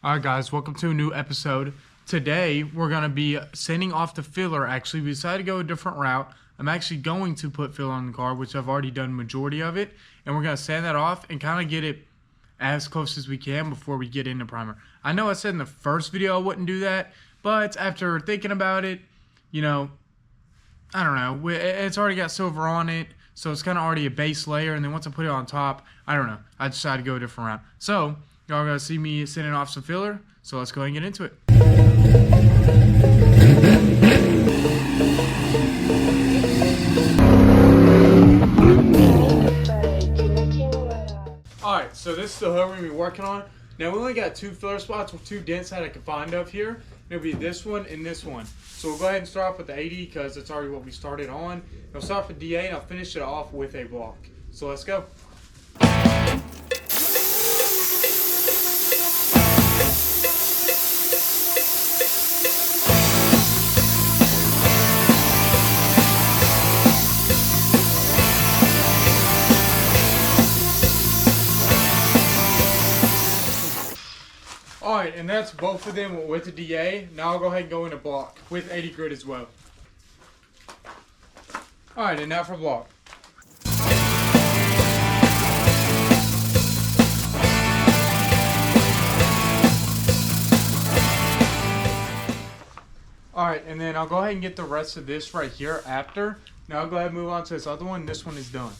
Alright guys, welcome to a new episode. Today we're going to be sanding off the filler. Actually, we decided to go a different route. I'm actually going to put filler on the car, which I've already done majority of it. And we're going to sand that off and kind of get it as close as we can before we get into primer. I know I said in the first video I wouldn't do that, but after thinking about it, you know, I don't know. It's already got silver on it, so it's kind of already a base layer. And then once I put it on top, I don't know. I decided to go a different route. So y'all are going to see me sanding off some filler, so let's go ahead and get into it. Alright, so this is the hood we're going to be working on. Now we only got two filler spots with two dents that I can find of here. It'll be this one and this one. So we'll go ahead and start off with the 80 because that's already what we started on. I'll start with DA and I'll finish it off with a block. So let's go. Alright, and that's both of them with the DA. Now I'll go ahead and go into block with 80 grit as well. Alright, and now for block. Alright, and then I'll go ahead and get the rest of this right here after. Now I'll go ahead and move on to this other one. This one is done.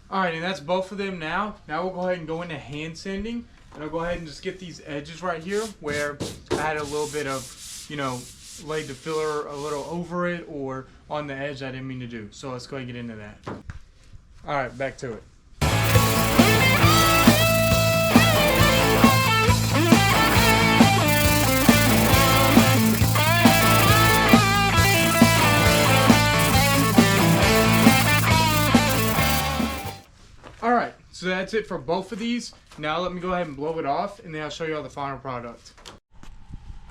Alright, and that's both of them now. Now we'll go ahead and go into hand sanding. And I'll go ahead and just get these edges right here where I had a little bit of, you know, laid the filler a little over it or on the edge I didn't mean to do. So let's go ahead and get into that. Alright, back to it. Alright, so that's it for both of these. Now let me go ahead and blow it off and then I'll show you all the final product.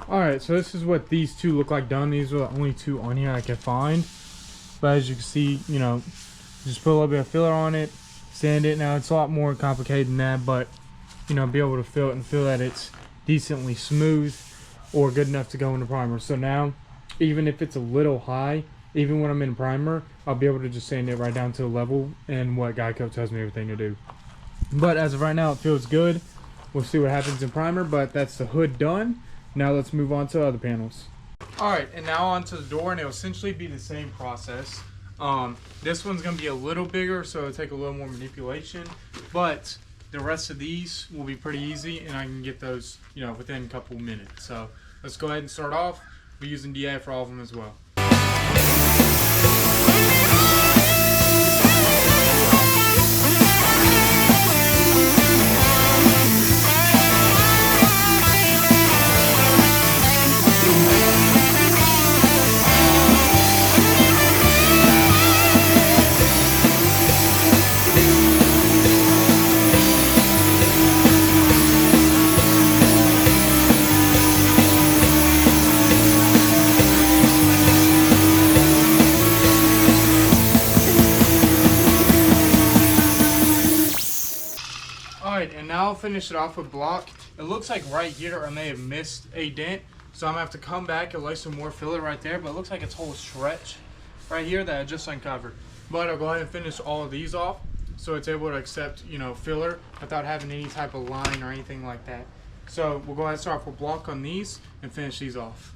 Alright, so this is what these two look like done. These are the only two on here I can find. But as you can see, you know, just put a little bit of filler on it, sand it. Now it's a lot more complicated than that, but you know, be able to feel it and feel that it's decently smooth or good enough to go into primer. So now, even if it's a little high, even when I'm in primer, I'll be able to just sand it right down to the level and what Geico tells me everything to do. But as of right now, it feels good. We'll see what happens in primer, but that's the hood done. Now let's move on to other panels. Alright, and now onto the door, and it'll essentially be the same process. This one's going to be a little bigger, so it'll take a little more manipulation. But the rest of these will be pretty easy, and I can get those, you know, within a couple minutes. So let's go ahead and start off. We're using DA for all of them as well. Alright, and now I'll finish it off with block. It looks like right here I may have missed a dent, so I'm going to have to come back and lay some more filler right there, but it looks like it's a whole stretch right here that I just uncovered. But I'll go ahead and finish all of these off so it's able to accept, you know, filler without having any type of line or anything like that. So we'll go ahead and start off with block on these and finish these off.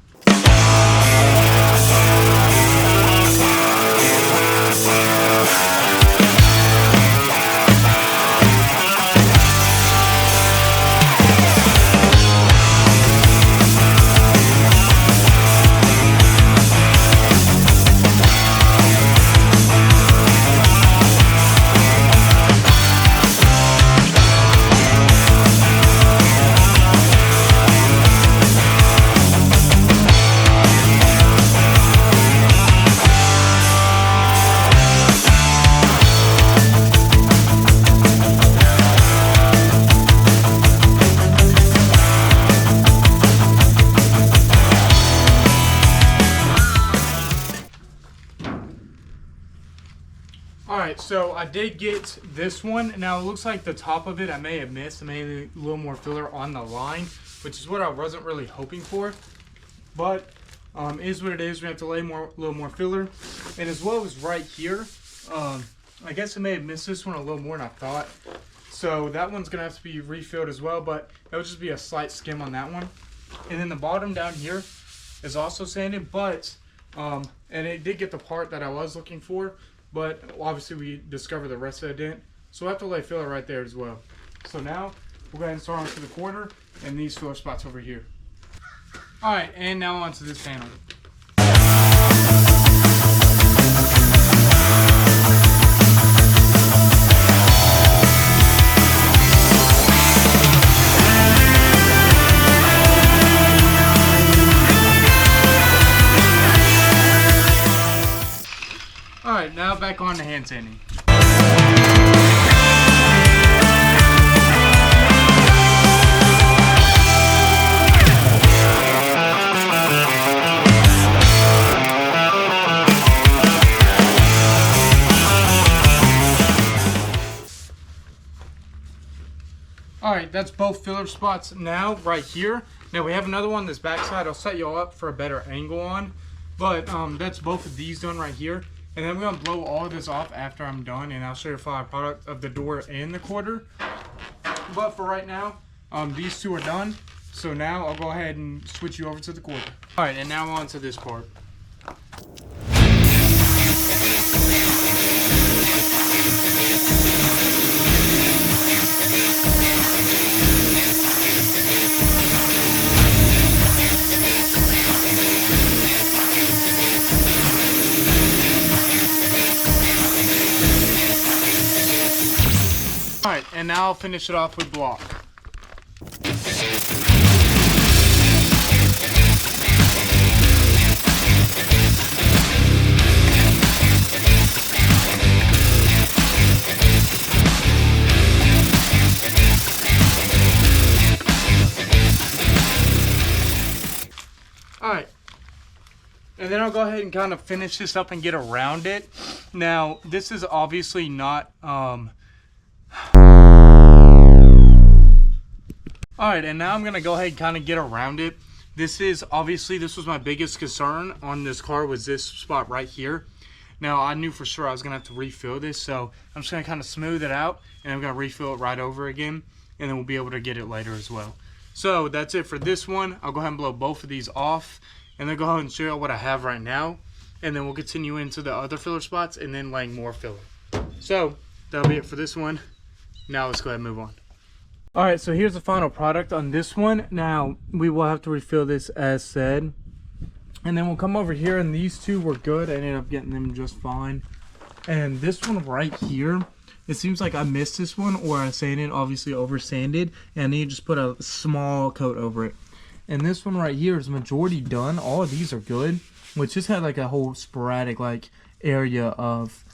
Alright, so I did get this one. Now it looks like the top of it I may have missed. I may have a little more filler on the line, which is what I wasn't really hoping for. But is what it is. We have to lay a little more filler. And as well as right here, I guess I may have missed this one a little more than I thought. So that one's going to have to be refilled as well, but it'll just be a slight skim on that one. And then the bottom down here is also sanded, but, and it did get the part that I was looking for. But obviously we discovered the rest of the dent, so we'll have to lay filler right there as well. So now we'll go ahead and start onto the corner and these filler spots over here. Alright, and now onto this panel. Alright, now back on to hand sanding. Alright, that's both filler spots now right here. Now we have another one on this back side. I'll set you all up for a better angle on. But that's both of these done right here. And then we're going to blow all of this off after I'm done, and I'll show you the final product of the door and the quarter. But for right now, these two are done. So now I'll go ahead and switch you over to the quarter. Alright, and now on to this part. Alright, and now I'll finish it off with block. Alright, and then I'll go ahead and kind of finish this up and get around it. Now, this is obviously not Alright, and now I'm going to go ahead and kind of get around it. This was my biggest concern on this car, was this spot right here. Now, I knew for sure I was going to have to refill this, so I'm just going to kind of smooth it out, and I'm going to refill it right over again, and then we'll be able to get it later as well. So, that's it for this one. I'll go ahead and blow both of these off, and then go ahead and show you what I have right now, and then we'll continue into the other filler spots, and then laying more filler. So, that'll be it for this one. Now, let's go ahead and move on. Alright, so here's the final product on this one. Now, we will have to refill this as said. And then we'll come over here, and these two were good. I ended up getting them just fine. And this one right here, it seems like I missed this one, or I sanded, obviously over sanded, and I need to just put a small coat over it. And this one right here is majority done. All of these are good, which just had like a whole sporadic like area of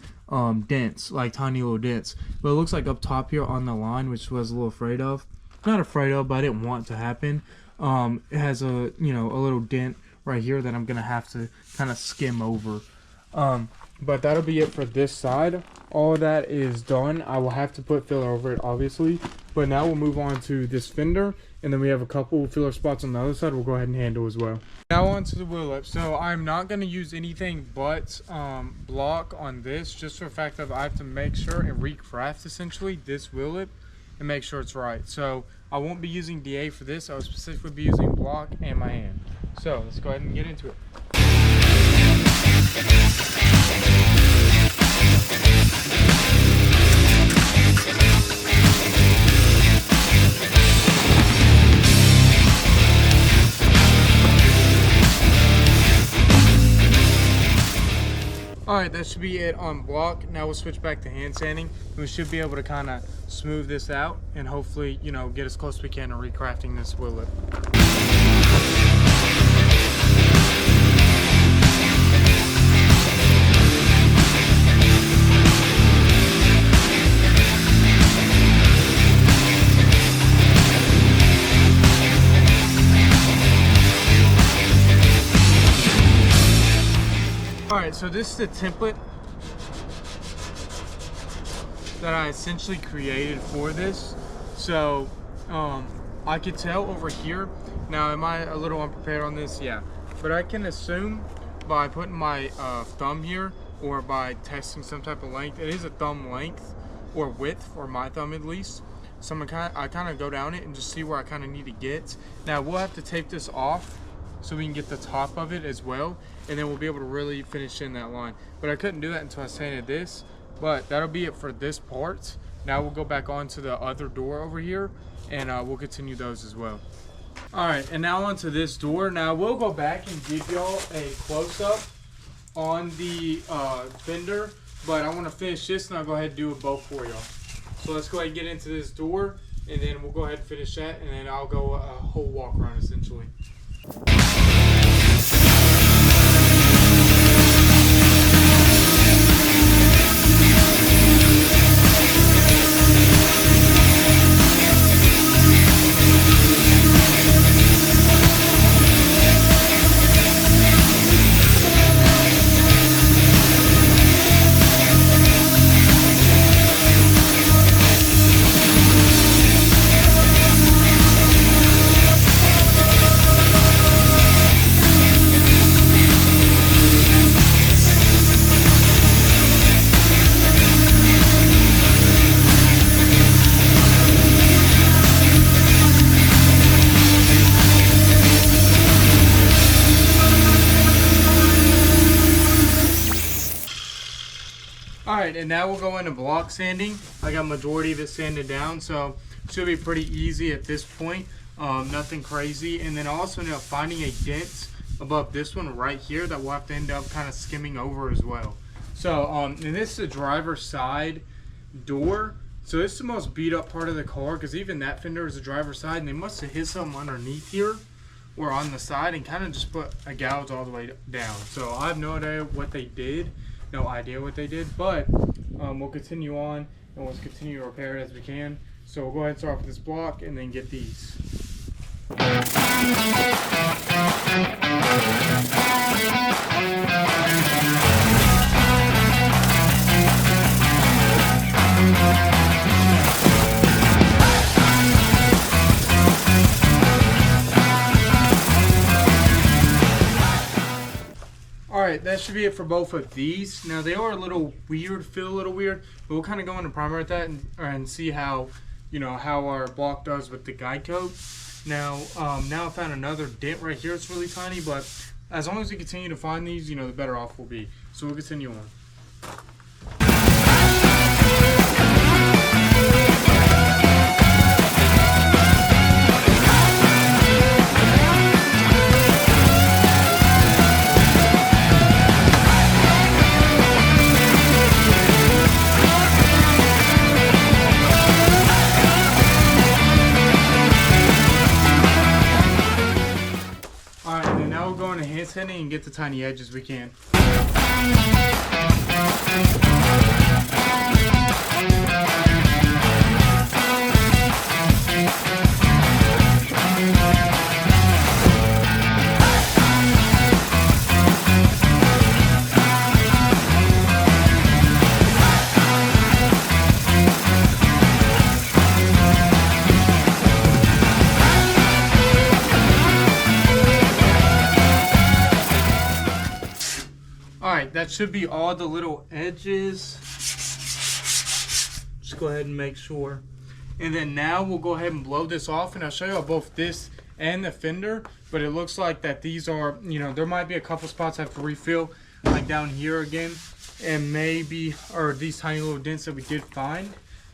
dents, like tiny little dents. But it looks like up top here on the line, which I was a little afraid of. Not afraid of, but I didn't want to happen. It has a, you know, a little dent right here that I'm gonna have to kind of skim over. But that'll be it for this side. All of that is done. I will have to put filler over it, obviously. But now we'll move on to this fender, and then we have a couple filler spots on the other side we'll go ahead and handle as well. Now on to the wheel lip. So I'm not going to use anything but block on this, just for the fact that I have to make sure and recraft essentially this wheel lip and make sure it's right. So I won't be using DA for this. I will specifically be using block and my hand. So let's go ahead and get into it. Alright, that should be it on block. Now we'll switch back to hand sanding. We should be able to kind of smooth this out and hopefully, you know, get as close as we can to recrafting this wheel lip. Alright, so this is the template. that I essentially created for this. So I could tell over here. Now, am I a little unprepared on this? Yeah, but I can assume by putting my thumb here, or by testing some type of length, it is a thumb length or width for my thumb at least. So I kind of go down it and just see where I kind of need to get. Now we'll have to tape this off so we can get the top of it as well, and then we'll be able to really finish in that line. But I couldn't do that until I sanded this. But that'll be it for this part. Now we'll go back on to the other door over here, and we'll continue those as well. All right, and now onto this door. Now we'll go back and give y'all a close-up on the fender, but I want to finish this and I'll go ahead and do it both for y'all. So let's go ahead and get into this door, and then we'll go ahead and finish that, and then I'll go a whole walk around essentially. Alright, and now we'll go into block sanding. I got majority of it sanded down, so it should be pretty easy at this point. Nothing crazy. And then also now finding a dent above this one right here that we'll have to end up kind of skimming over as well. So, and this is the driver's side door. So this is the most beat up part of the car, because even that fender is the driver's side, and they must have hit something underneath here or on the side and kind of just put a gouge all the way down. So I have no idea what they did. No idea what they did, but we'll continue on and we'll continue to repair it as we can. So we'll go ahead and start off with this block and then get these. Alright, that should be it for both of these. Now they are a little weird, feel a little weird, but we'll kind of go into primer at that and see how, you know, how our block does with the guide coat. Now, now I found another dent right here. It's really tiny, but as long as we continue to find these, you know, the better off we'll be. So we'll continue on. And get the tiny edges we can. Alright, that should be all the little edges. Just go ahead and make sure. And then now we'll go ahead and blow this off, and I'll show you both this and the fender. But it looks like that these are, you know, there might be a couple spots I have to refill, like down here again, and maybe, or these tiny little dents that we did find.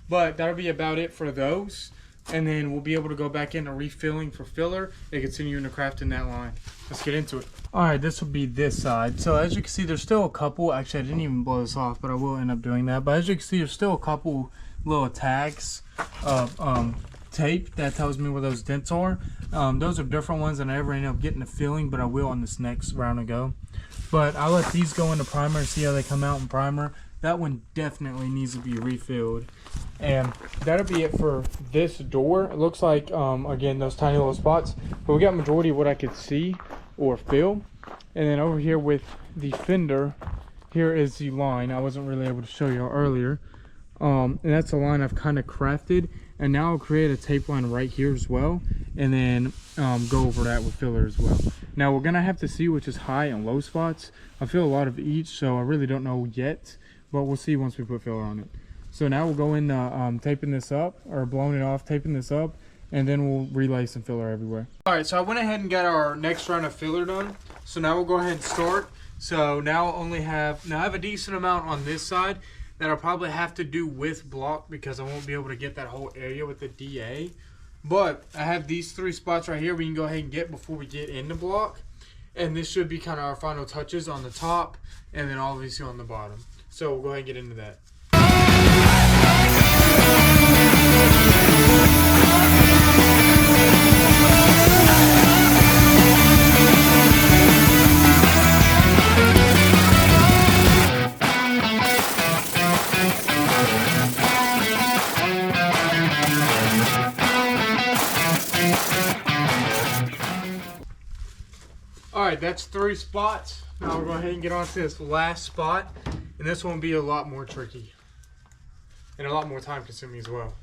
But that'll be about it for those. And then we'll be able to go back into refilling for filler and continue into crafting that line. Let's get into it. Alright, this will be this side. So as you can see, there's still a couple, actually I didn't even blow this off, but I will end up doing that. But as you can see, there's still a couple little tags of tape that tells me where those dents are. Those are different ones, and I never end up getting the filling, but I will on this next round to go. But I'll let these go into primer and see how they come out in primer. That one definitely needs to be refilled. And that'll be it for this door. It looks like, again, those tiny little spots. But we got majority of what I could see or feel. And then over here with the fender, here is the line. I wasn't really able to show you earlier. And that's a line I've kind of crafted, and now I'll create a tape line right here as well, and then go over that with filler as well. Now we're gonna have to see which is high and low spots. I feel a lot of each, so I really don't know yet, but we'll see once we put filler on it. So now we'll go in taping this up, or blowing it off, taping this up, and then we'll relay some filler everywhere. All right, so I went ahead and got our next round of filler done. So now we'll go ahead and start. So now I have a decent amount on this side that I'll probably have to do with block because I won't be able to get that whole area with the DA. But I have these 3 spots right here we can go ahead and get before we get into block. And this should be kind of our final touches on the top and then obviously on the bottom. So we'll go ahead and get into that. Alright, that's 3 spots. Now we'll go ahead and get on to this last spot. And this one will be a lot more tricky. And a lot more time consuming as well.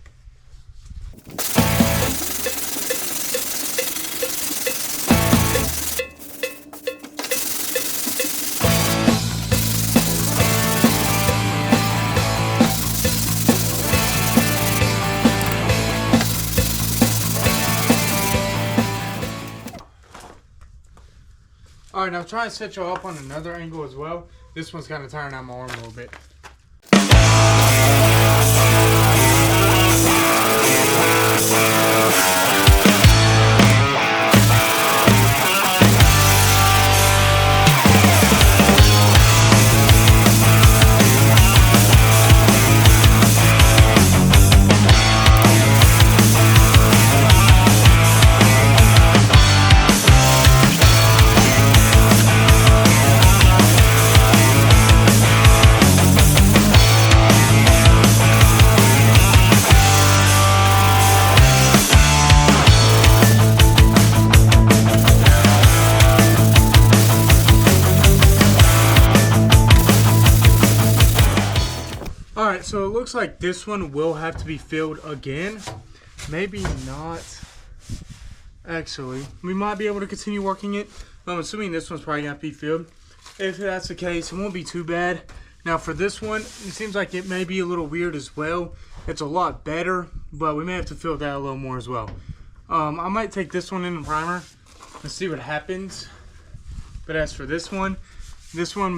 Alright, now try and set you up on another angle as well. This one's kind of tiring out my arm a little bit. Alright, so it looks like this one will have to be filled again. Maybe not. Actually, we might be able to continue working it. I'm assuming this one's probably going to be filled. If that's the case, it won't be too bad. Now for this one, it seems like it may be a little weird as well. It's a lot better, but we may have to fill that a little more as well. I might take this one in the primer and see what happens. But as for this one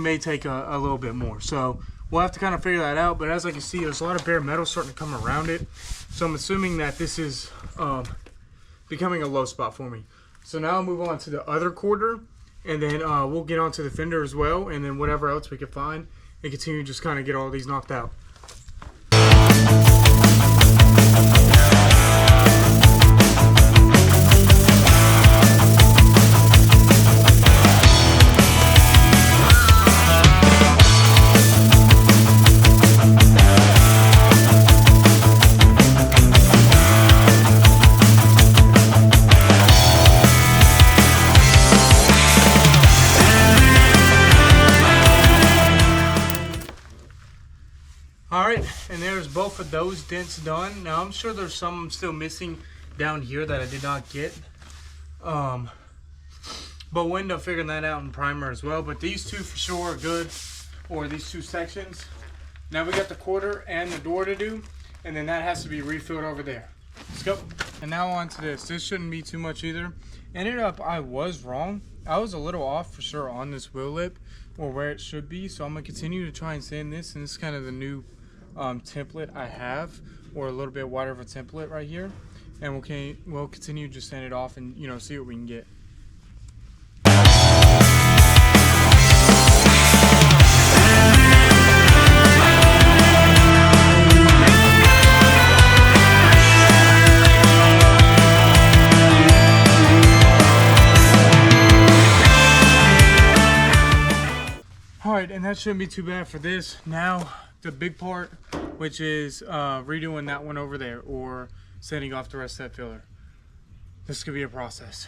may take a little bit more. So we'll have to kind of figure that out. But as I can see, there's a lot of bare metal starting to come around it. So I'm assuming that this is becoming a low spot for me. So now I'll move on to the other quarter. And then we'll get onto the fender as well. And then whatever else we can find. And continue to just kind of get all these knocked out. Alright, and there's both of those dents done. Now I'm sure there's some still missing down here that I did not get. But we'll end up figuring that out in primer as well. But these two for sure are good, or these two sections. Now we got the quarter and the door to do, and then that has to be refilled over there. Let's go. And now on to this. This shouldn't be too much either. Ended up, I was wrong. I was a little off for sure on this wheel lip, or where it should be. So I'm going to continue to try and sand this, and this is kind of the new template I have, or a little bit wider of a template right here, and we'll continue to just sand it off and see what we can get. Alright, and that shouldn't be too bad for this. Now the big part, which is redoing that one over there, or sanding off the rest of that filler. This could be a process.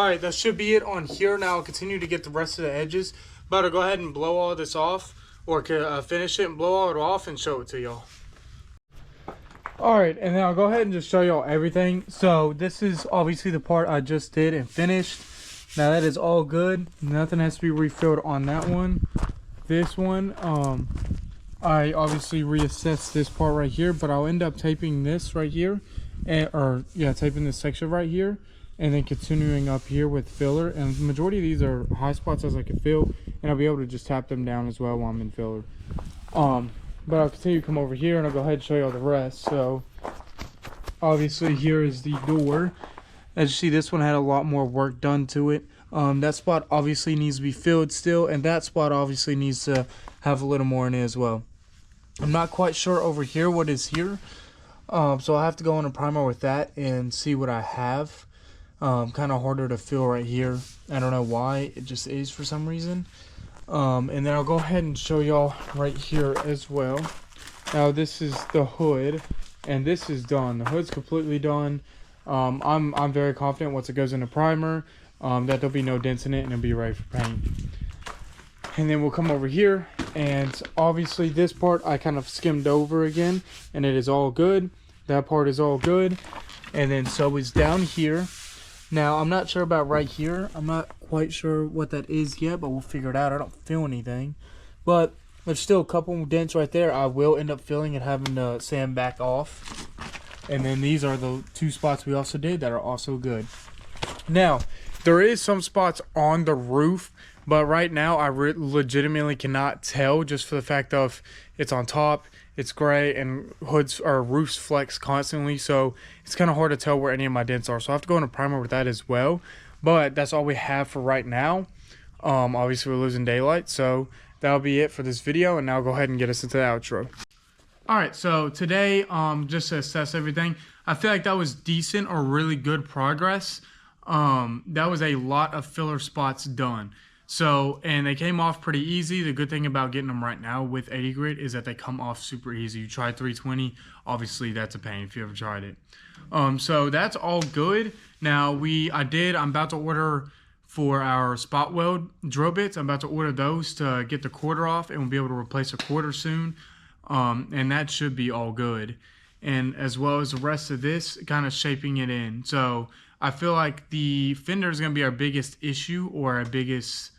Alright, that should be it on here. Now I'll continue to get the rest of the edges. But I'll go ahead and blow all this off, or finish it and blow all it off and show it to y'all. Alright, and then I'll go ahead and just show y'all everything. So this is obviously the part I just did and finished. Now that is all good. Nothing has to be refilled on that one. This one, I obviously reassessed this part right here, but I'll end up taping this right here, taping this section right here, and then continuing up here with filler. And the majority of these are high spots as I can fill, and I'll be able to just tap them down as well while I'm in filler. But I'll continue to come over here and I'll go ahead and show you all the rest. So obviously here is the door. As you see, this one had a lot more work done to it. That spot obviously needs to be filled still, and that spot obviously needs to have a little more in it as well. I'm not quite sure over here what is here, so I have to go on a primer with that and see what I have. Kind of harder to fill right here. I don't know why, it just is for some reason. And then I'll go ahead and show y'all right here as well. Now this is the hood, and this is done. The hood's completely done. I'm very confident once it goes into primer that there'll be no dents in it and it'll be ready for paint. And then we'll come over here, and obviously this part I kind of skimmed over again, and it is all good. That part is all good. And then so is down here. Now I'm not sure about right here. I'm not quite sure what that is yet, but we'll figure it out. I don't feel anything, but there's still a couple dents right there. I will end up filling and having to sand back off. And then these are the two spots we also did that are also good. Now there is some spots on the roof, but right now I legitimately cannot tell, just for the fact of it's on top, it's gray, and hoods or roofs flex constantly, so it's kind of hard to tell where any of my dents are. So I have to go into primer with that as well. But that's all we have for right now. Obviously we're losing daylight, so that'll be it for this video, and now I'll go ahead and get us into the outro. Alright, so today, just to assess everything, I feel like that was decent or really good progress. That was a lot of filler spots done. So, and they came off pretty easy. The good thing about getting them right now with 80 grit is that they come off super easy. You try 320, obviously that's a pain if you ever tried it. So that's all good. Now I'm about to order for our spot weld drill bits. I'm about to order those to get the quarter off, and we'll be able to replace a quarter soon. And that should be all good. And as well as the rest of this, kind of shaping it in. So I feel like the fender is going to be our biggest issue, or our biggest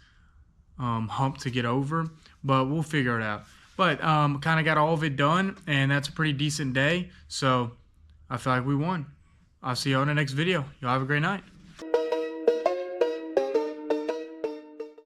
hump to get over, but we'll figure it out. But kind of got all of it done, and that's a pretty decent day. So I feel like we won. I'll see you on the next video. Y'all have a great night.